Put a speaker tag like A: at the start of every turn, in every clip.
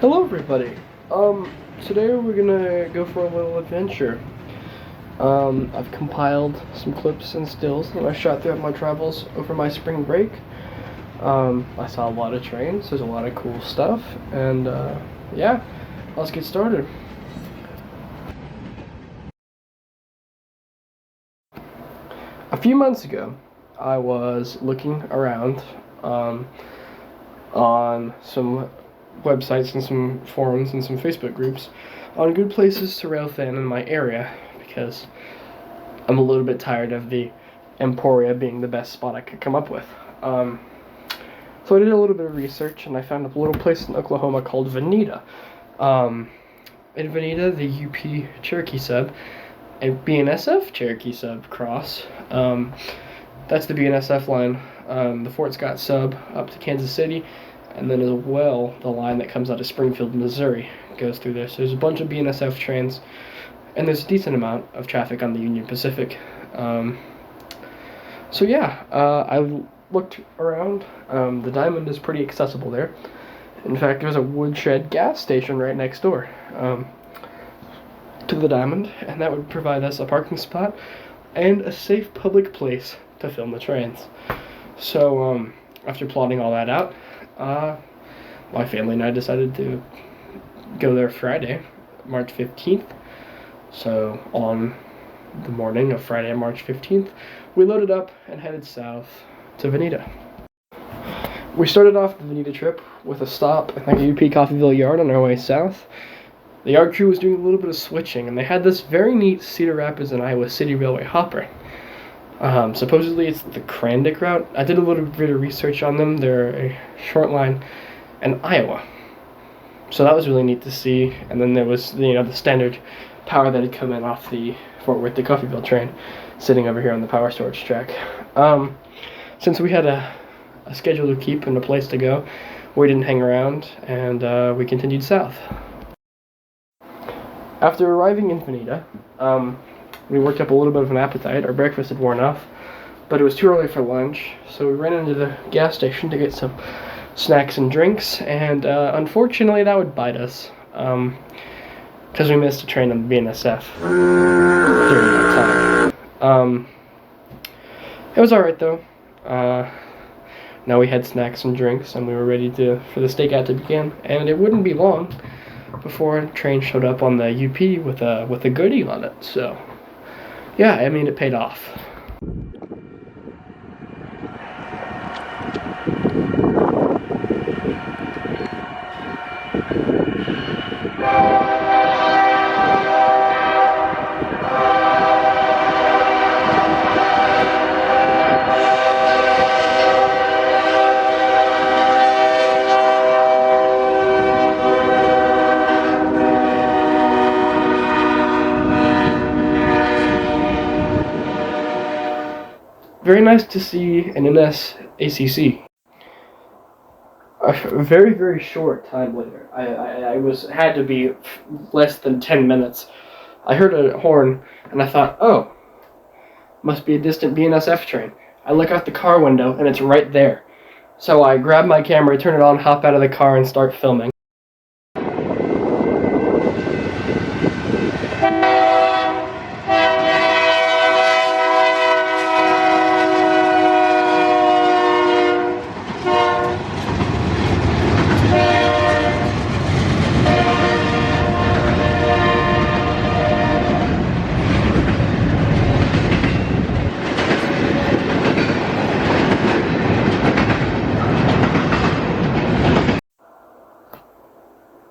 A: Hello everybody. Today we're gonna go for a little adventure. I've compiled some clips and stills that I shot throughout my travels over my spring break. I saw a lot of trains, there's a lot of cool stuff, and yeah, let's get started. A few months ago, I was looking around on some websites and some forums and some Facebook groups on good places to rail fan in my area, because I'm a little bit tired of the Emporia being the best spot I could come up with. So I did a little bit of research and I found a little place in Oklahoma called Veneta. In Veneta, the UP Cherokee sub and BNSF Cherokee sub cross. That's the BNSF line, the Fort Scott sub up to Kansas City, and then as well the line that comes out of Springfield, Missouri goes through there. So there's a bunch of BNSF trains, and there's a decent amount of traffic on the Union Pacific. So yeah, I looked around. The Diamond is pretty accessible there. In fact, there's a woodshed gas station right next door to the Diamond, and that would provide us a parking spot and a safe public place to film the trains. So after plotting all that out, my family and I decided to go there Friday, March 15th. So on the morning of Friday, March 15th, we loaded up and headed south to Veneta. We started off the Veneta trip with a stop at the UP Coffeyville Yard on our way south. The yard crew was doing a little bit of switching, and they had this very neat Cedar Rapids and Iowa City Railway hopper. Supposedly it's the Crandick route. I did a little bit of research on them. They're a short line in Iowa. So that was really neat to see. And then there was, the standard power that had come in off the Fort Worth to Coffeyville train sitting over here on the power storage track. Since we had a schedule to keep and a place to go, we didn't hang around, and we continued south. After arriving in Veneta, we worked up a little bit of an appetite. Our breakfast had worn off, but it was too early for lunch, so we ran into the gas station to get some snacks and drinks, and unfortunately that would bite us, because we missed a train on the BNSF during that time. It was alright though. Now we had snacks and drinks, and we were ready for the stakeout to begin, and it wouldn't be long before a train showed up on the UP with a goodie on it. So yeah, I mean, it paid off. Very nice to see an NS ACC. A very, very short time later, I had to be less than 10 minutes. I heard a horn, and I thought, oh, must be a distant BNSF train. I look out the car window, and it's right there. So I grab my camera, turn it on, hop out of the car, and start filming.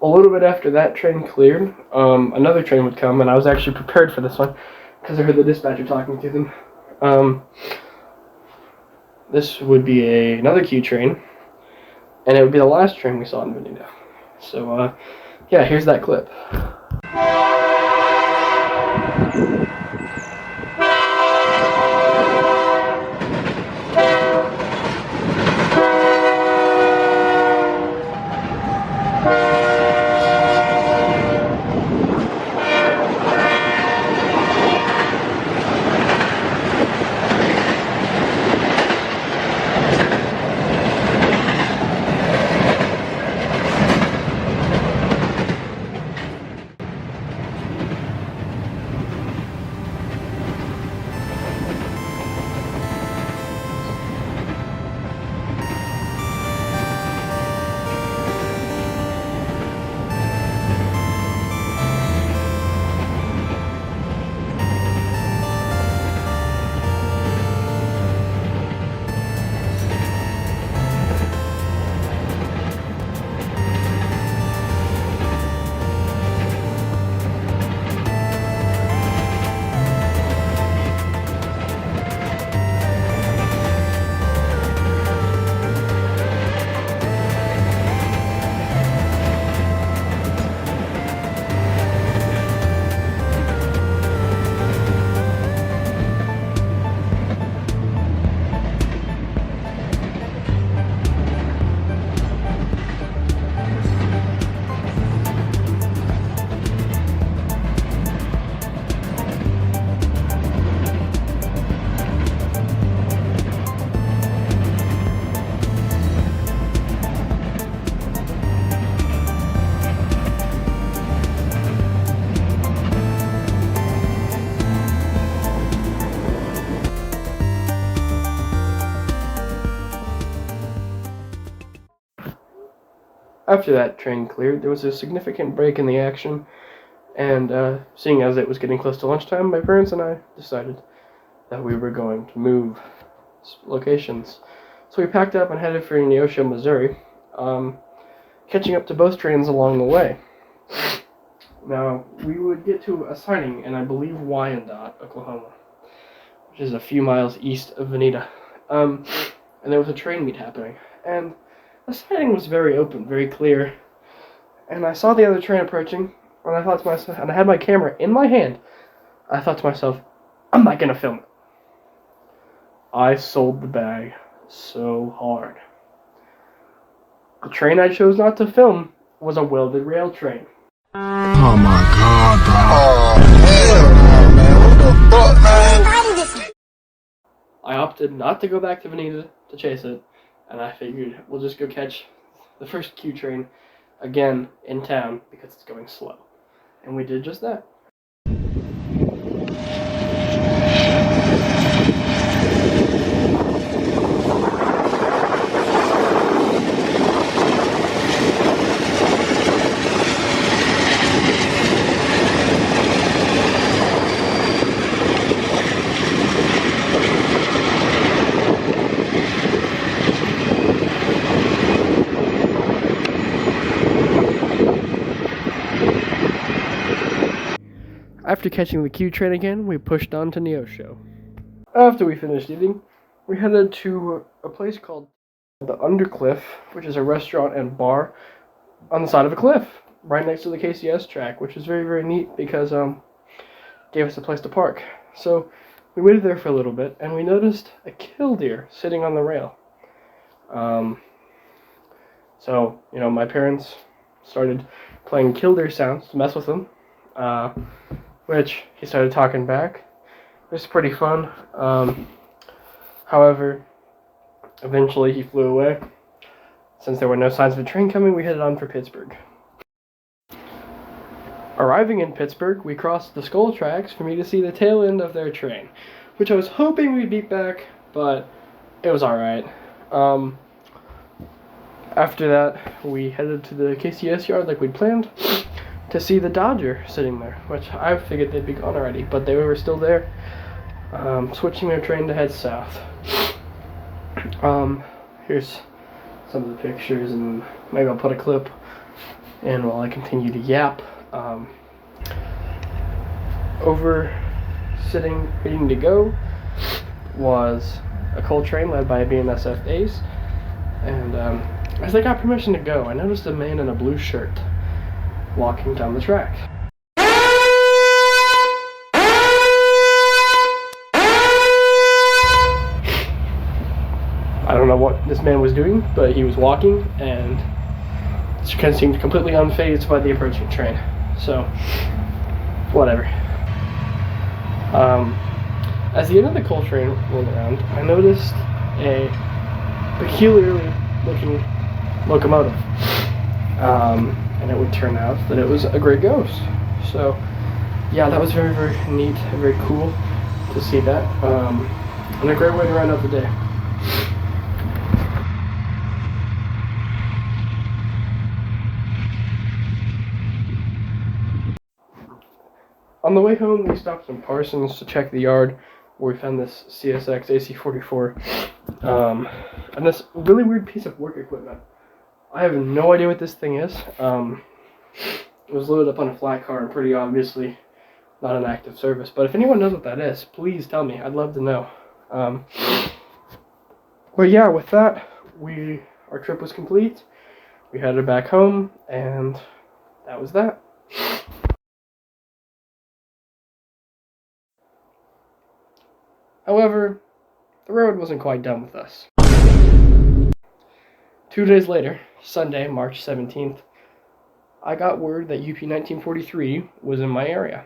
A: A little bit after that train cleared, another train would come, and I was actually prepared for this one because I heard the dispatcher talking to them. This would be another Q train, and it would be the last train we saw in Veneta. So yeah, here's that clip. After that train cleared, there was a significant break in the action, and seeing as it was getting close to lunchtime, my parents and I decided that we were going to move locations. So we packed up and headed for Neosho, Missouri, catching up to both trains along the way. Now, we would get to a signing in, I believe, Wyandotte, Oklahoma, which is a few miles east of Veneta. And there was a train meet happening. And the sighting was very open, very clear. And I saw the other train approaching, and I thought to myself, and I had my camera in my hand, I thought to myself, I'm not gonna film it. I sold the bag so hard. The train I chose not to film was a welded rail train.
B: Oh my god, dog. Oh, hell no, man. What the fuck, man?
A: I opted not to go back to Veneta to chase it, and I figured we'll just go catch the first Q train again in town because it's going slow. And we did just that. After catching the Q train again, we pushed on to Neosho. After we finished eating, we headed to a place called the Undercliff, which is a restaurant and bar on the side of a cliff, right next to the KCS track, which is very, very neat because gave us a place to park. So we waited there for a little bit, and we noticed a killdeer sitting on the rail. So, my parents started playing killdeer sounds to mess with them, which he started talking back. It was pretty fun. However, eventually he flew away. Since there were no signs of a train coming, we headed on for Pittsburgh. Arriving in Pittsburgh, we crossed the Skull tracks for me to see the tail end of their train, which I was hoping we'd beat back, but it was alright. After that, we headed to the KCS yard like we'd planned to see the Dodger sitting there, which I figured they'd be gone already, but they were still there, switching their train to head south. Here's some of the pictures, and maybe I'll put a clip in while I continue to yap. Over sitting, waiting to go, was a coal train led by a BNSF ace, and as they got permission to go, I noticed a man in a blue shirt walking down the track. I don't know what this man was doing, but he was walking and kind of seemed completely unfazed by the approaching train. So, whatever. As the end of the coal train rolled around, I noticed a peculiarly looking locomotive. And it would turn out that it was a gray ghost. So, yeah, that was very, very neat and very cool to see that. And a great way to round out the day. On the way home, we stopped in Parsons to check the yard, where we found this CSX AC-44, and this really weird piece of work equipment. I have no idea what this thing is. It was loaded up on a flat car and pretty obviously not an active service. But if anyone knows what that is, please tell me. I'd love to know. But yeah, with that, our trip was complete. We headed back home, and that was that. However, the road wasn't quite done with us. 2 days later, Sunday, March 17th, I got word that UP 1943 was in my area.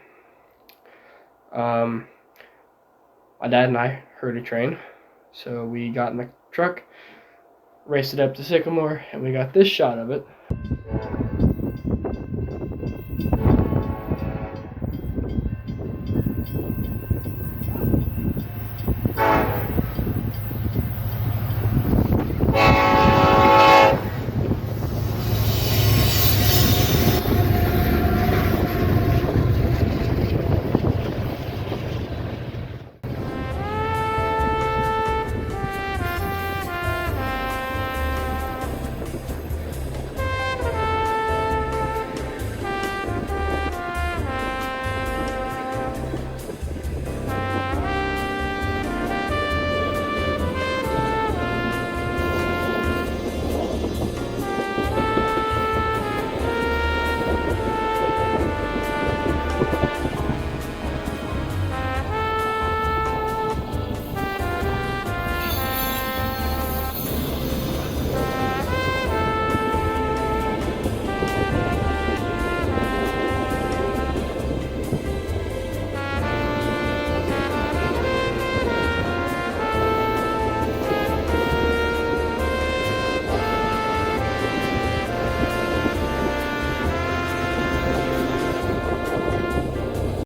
A: My dad and I heard a train, so we got in the truck, raced it up to Sycamore, and we got this shot of it.